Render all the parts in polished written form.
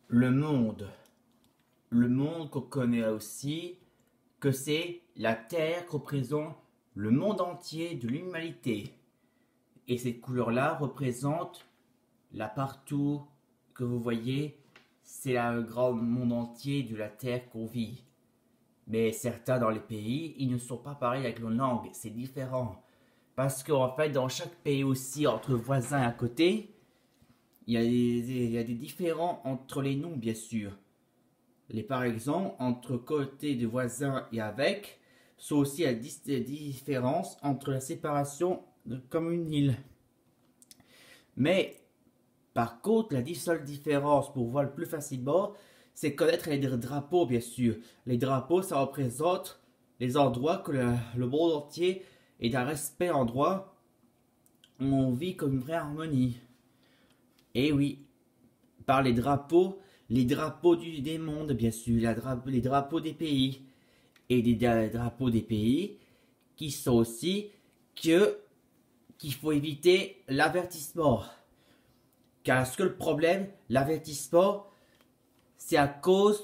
Le monde. Le monde qu'on connaît aussi, que c'est la Terre qui représente le monde entier de l'humanité. Et cette couleur-là représente là partout que vous voyez, c'est le grand monde entier de la Terre qu'on vit. Mais certains dans les pays, ils ne sont pas pareils avec nos langues, c'est différent. Parce qu'en fait, dans chaque pays aussi, entre voisins à côté, il y a des différends entre les noms, bien sûr. Par exemple, entre côté de voisins et avec, sont aussi des différences entre la séparation comme une île. Mais, par contre, la seule différence pour voir le plus facilement, c'est connaître les drapeaux, bien sûr. Les drapeaux, ça représente les endroits que le monde entier est d'un respect endroit où on vit comme une vraie harmonie. Et oui, par les drapeaux des mondes, bien sûr, les drapeaux des pays. Et des drapeaux des pays qui sont aussi qu'il faut éviter l'avertissement. Car ce que le problème, l'avertissement, c'est à cause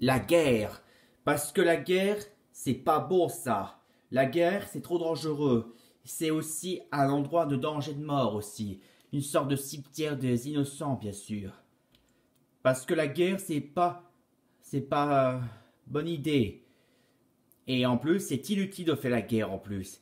de la guerre. Parce que la guerre, c'est pas bon ça. La guerre, c'est trop dangereux. C'est aussi un endroit de danger de mort aussi. Une sorte de cimetière des innocents, bien sûr. Parce que la guerre, c'est pas bonne idée. Et en plus, c'est inutile de faire la guerre en plus.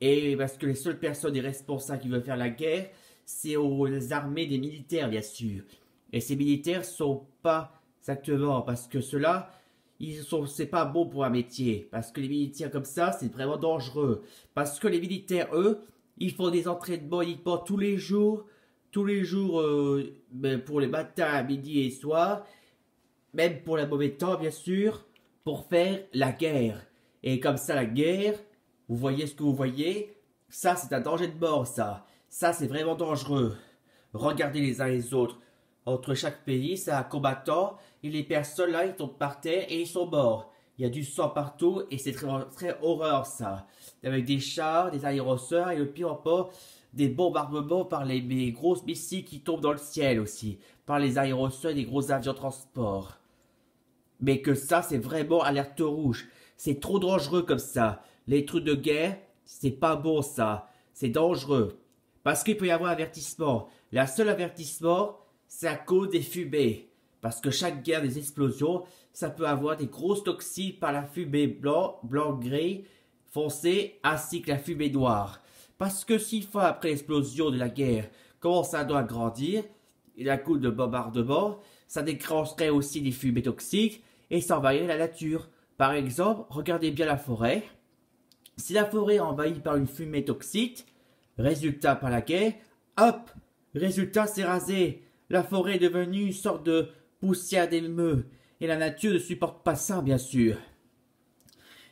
Et parce que les seules personnes et responsables qui veulent faire la guerre, c'est aux armées des militaires, bien sûr. Et ces militaires sont pas exactement, parce que ceux-là, c'est pas bon pour un métier. Parce que les militaires comme ça, c'est vraiment dangereux. Parce que les militaires, eux, ils font des entraînements uniquement tous les jours, pour les matins, midi et soir, même pour le mauvais temps, bien sûr, pour faire la guerre. Et comme ça, la guerre, vous voyez ce que vous voyez, ça, c'est un danger de mort, ça. Ça, c'est vraiment dangereux. Regardez les uns les autres. Entre chaque pays, c'est un combattant, et les personnes là, ils tombent par terre et ils sont morts. Il y a du sang partout, et c'est très, très horreur, ça. Avec des chars, des aérosols, et le pire encore, des bombardements par les grosses missiles qui tombent dans le ciel aussi. Par les aérosols et des gros avions de transport. Mais que ça, c'est vraiment alerte rouge. C'est trop dangereux comme ça. Les trucs de guerre, c'est pas bon ça. C'est dangereux. Parce qu'il peut y avoir avertissement. La seule avertissement, c'est à cause des fumées. Parce que chaque guerre des explosions, ça peut avoir des grosses toxines par la fumée blanc, gris, foncé, ainsi que la fumée noire. Parce que 6 fois après l'explosion de la guerre, comment ça doit grandir, et la coup de bombardement, ça déclencherait aussi des fumées toxiques et ça envahirait la nature. Par exemple, regardez bien la forêt. Si la forêt est envahie par une fumée toxique, résultat par la guerre, hop, résultat c'est rasé. La forêt est devenue une sorte de poussière d'émeu. Et la nature ne supporte pas ça, bien sûr.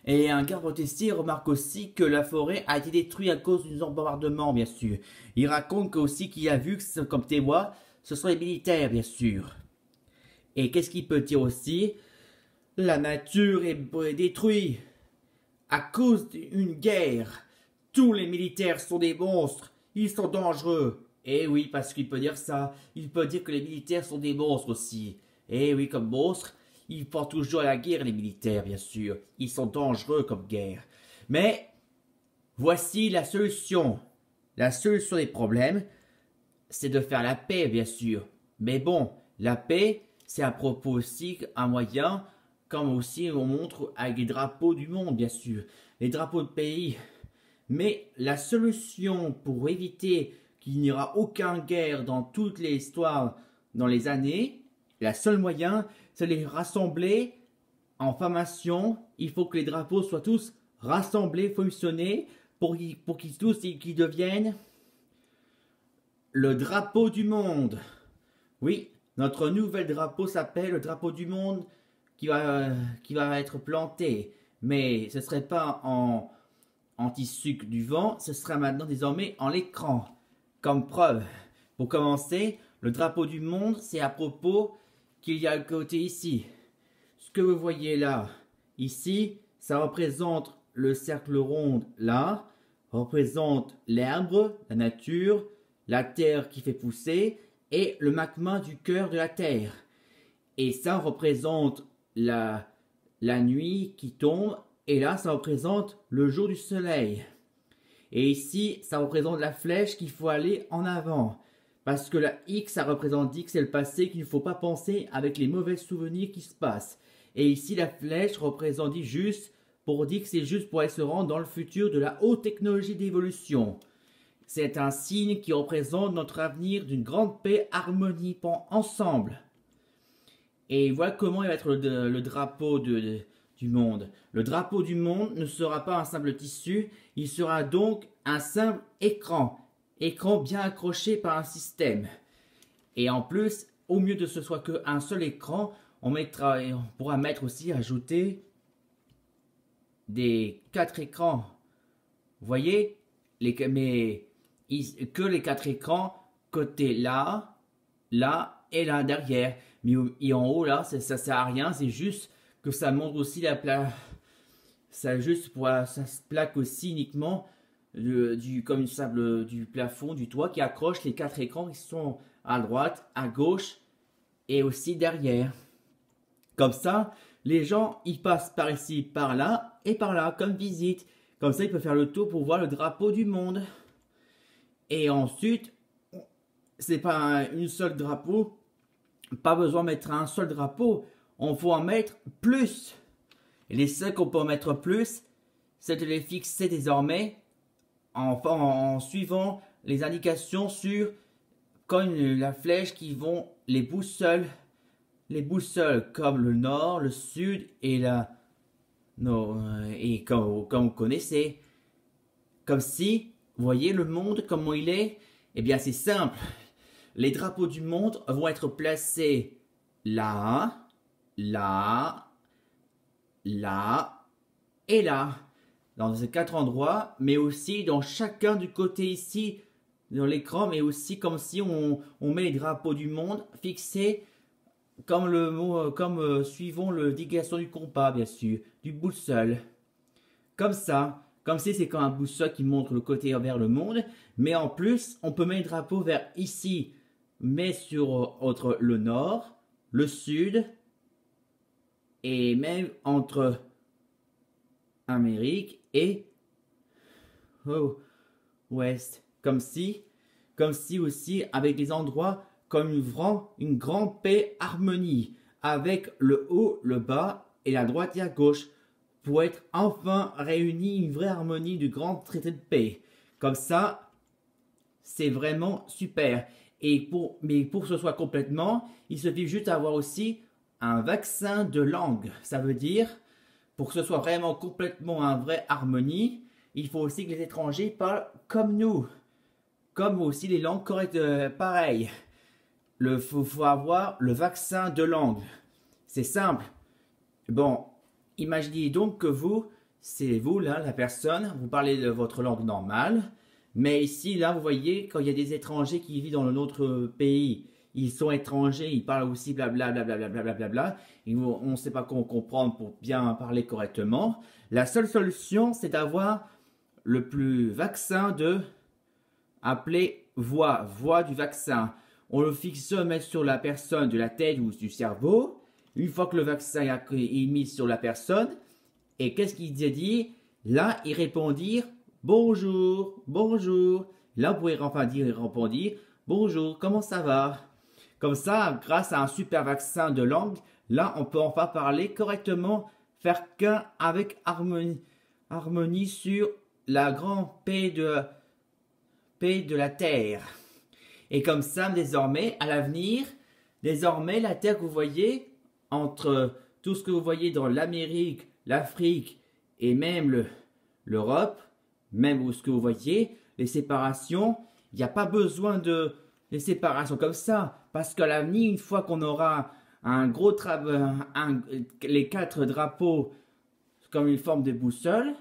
Et un garde protestier remarque aussi que la forêt a été détruite à cause d'un bombardement, bien sûr. Il raconte aussi qu'il a vu que, comme témoin, ce sont les militaires, bien sûr. Et qu'est-ce qu'il peut dire aussi? La nature est détruite à cause d'une guerre. Tous les militaires sont des monstres. Ils sont dangereux. Eh oui, parce qu'il peut dire ça. Il peut dire que les militaires sont des monstres aussi. Eh oui, comme monstres, ils font toujours à la guerre, les militaires, bien sûr. Ils sont dangereux comme guerre. Mais, voici la solution. La solution des problèmes, c'est de faire la paix, bien sûr. Mais bon, la paix, c'est à propos aussi un moyen, comme aussi on montre avec les drapeaux du monde, bien sûr. Les drapeaux de pays. Mais la solution pour éviter qu'il n'y aura aucune guerre dans toutes les histoires dans les années, la seule moyen, c'est de les rassembler en formation. Il faut que les drapeaux soient tous rassemblés, fonctionnés, pour qu'ils tous qu'ils deviennent le drapeau du monde. Oui, notre nouvel drapeau s'appelle le drapeau du monde qui va être planté. Mais ce ne serait pas en tissu du vent, ce sera maintenant désormais en l'écran. Comme preuve, pour commencer, le drapeau du monde, c'est à propos qu'il y a le côté ici. Ce que vous voyez là, ici, ça représente le cercle rond là, représente l'herbe, la nature, la terre qui fait pousser, et le magma du cœur de la Terre. Et ça représente la nuit qui tombe, et là ça représente le jour du soleil. Et ici ça représente la flèche qu'il faut aller en avant. Parce que la X, ça représente X, c'est le passé qu'il ne faut pas penser avec les mauvais souvenirs qui se passent. Et ici la flèche représente juste pour dire que c'est juste pour aller se rendre dans le futur de la haute technologie d'évolution. C'est un signe qui représente notre avenir d'une grande paix, harmonie ensemble. Et voilà comment il va être le drapeau du monde. Le drapeau du monde ne sera pas un simple tissu, il sera donc un simple écran. Écran bien accroché par un système. Et en plus, au mieux de ce soit qu'un seul écran, on pourra mettre aussi, ajouter des 4 écrans. Vous voyez, que les 4 écrans, côté là, là et là derrière. Mais en haut là, ça sert à rien, c'est juste que ça montre aussi la plaque. Ça se plaque aussi uniquement comme une sable du plafond, du toit qui accroche les 4 écrans qui sont à droite, à gauche et aussi derrière. Comme ça, les gens ils passent par ici, par là et par là comme visite. Comme ça, ils peuvent faire le tour pour voir le drapeau du monde. Et ensuite, c'est pas une seule drapeau. Pas besoin de mettre un seul drapeau. On faut en mettre plus. Et les seuls qu'on peut en mettre plus, c'est de les fixer désormais en suivant les indications sur comme la flèche qui vont les boussoles comme le nord, le sud et comme vous connaissez. Comme si, vous voyez le monde comment il est. Eh bien c'est simple. Les drapeaux du monde vont être placés là, là, là et là. Dans ces 4 endroits, mais aussi dans chacun du côté ici, dans l'écran, mais aussi comme si on met les drapeaux du monde fixés comme suivant l'indication du compas, bien sûr, du boussole. Comme ça, comme si c'est comme un boussole qui montre le côté vers le monde, mais en plus, on peut mettre le drapeau vers ici, mais entre le nord, le sud, et même entre Amérique et ouest, comme si aussi avec des endroits comme une grande paix harmonie, avec le haut, le bas et la droite et la gauche, pour être enfin réunis une vraie harmonie du grand traité de paix. Comme ça, c'est vraiment super. Mais pour que ce soit complètement, il suffit juste d'avoir aussi un vaccin de langue. Ça veut dire, pour que ce soit vraiment complètement une vraie harmonie, il faut aussi que les étrangers parlent comme nous. Comme aussi les langues correctes, pareil. Faut avoir le vaccin de langue. C'est simple. Bon, imaginez donc que c'est vous là, la personne, vous parlez de votre langue normale. Mais ici, là, vous voyez, quand il y a des étrangers qui vivent dans notre pays, ils sont étrangers, ils parlent aussi blablabla, blablabla, on ne sait pas comment comprendre pour bien parler correctement. La seule solution, c'est d'avoir le plus vaccin appeler voix du vaccin. On le fixe, mettre sur la personne de la tête ou du cerveau. Une fois que le vaccin est mis sur la personne, et qu'est-ce qu'il dit? Là, il répondit bonjour, bonjour. Là, vous pouvez enfin répondre bonjour, comment ça va? Comme ça, grâce à un super vaccin de langue, là, on peut enfin parler correctement, faire qu'un avec harmonie sur la grande paix de la Terre. Et comme ça, désormais, à l'avenir, désormais, la Terre que vous voyez, entre tout ce que vous voyez dans l'Amérique, l'Afrique et même l'Europe, même où ce que vous voyez, les séparations, il n'y a pas besoin de les séparations comme ça. Parce qu'à l'avenir, une fois qu'on aura les 4 drapeaux comme une forme de boussole,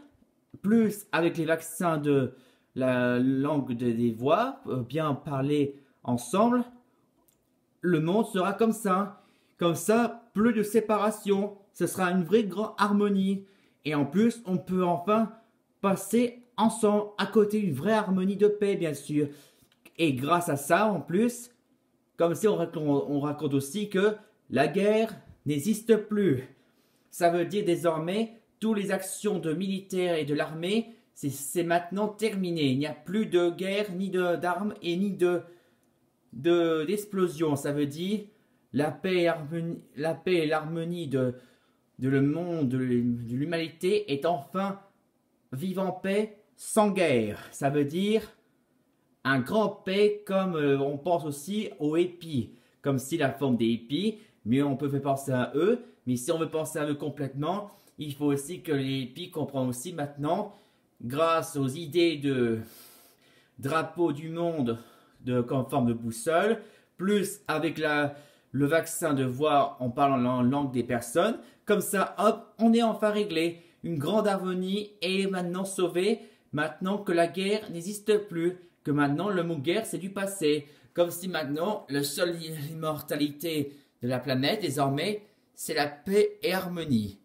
plus avec les vaccins de la langue des voix, bien parler ensemble, le monde sera comme ça. Comme ça, plus de séparation. Ce sera une vraie grande harmonie. Et en plus, on peut enfin passer ensemble à côté d'une vraie harmonie de paix, bien sûr. Et grâce à ça, en plus, Comme si on raconte aussi que la guerre n'existe plus. Ça veut dire désormais toutes les actions de militaires et de l'armée, c'est maintenant terminé. Il n'y a plus de guerre, ni d'armes et ni d'explosions. Ça veut dire la paix et l'harmonie de le monde, de l'humanité est enfin vivre en paix sans guerre. Ça veut dire un grand paix comme on pense aussi aux épis. Comme si la forme des épis, mais on peut faire penser à eux. Mais si on veut penser à eux complètement, il faut aussi que les épis comprennent aussi maintenant, grâce aux idées de drapeau du monde comme forme de boussole, plus avec le vaccin de voir en parlant en langue des personnes, comme ça, hop, on est enfin réglé. Une grande harmonie est maintenant sauvée, maintenant que la guerre n'existe plus, que maintenant le mot guerre c'est du passé, comme si maintenant le seul immortalité de la planète désormais c'est la paix et harmonie.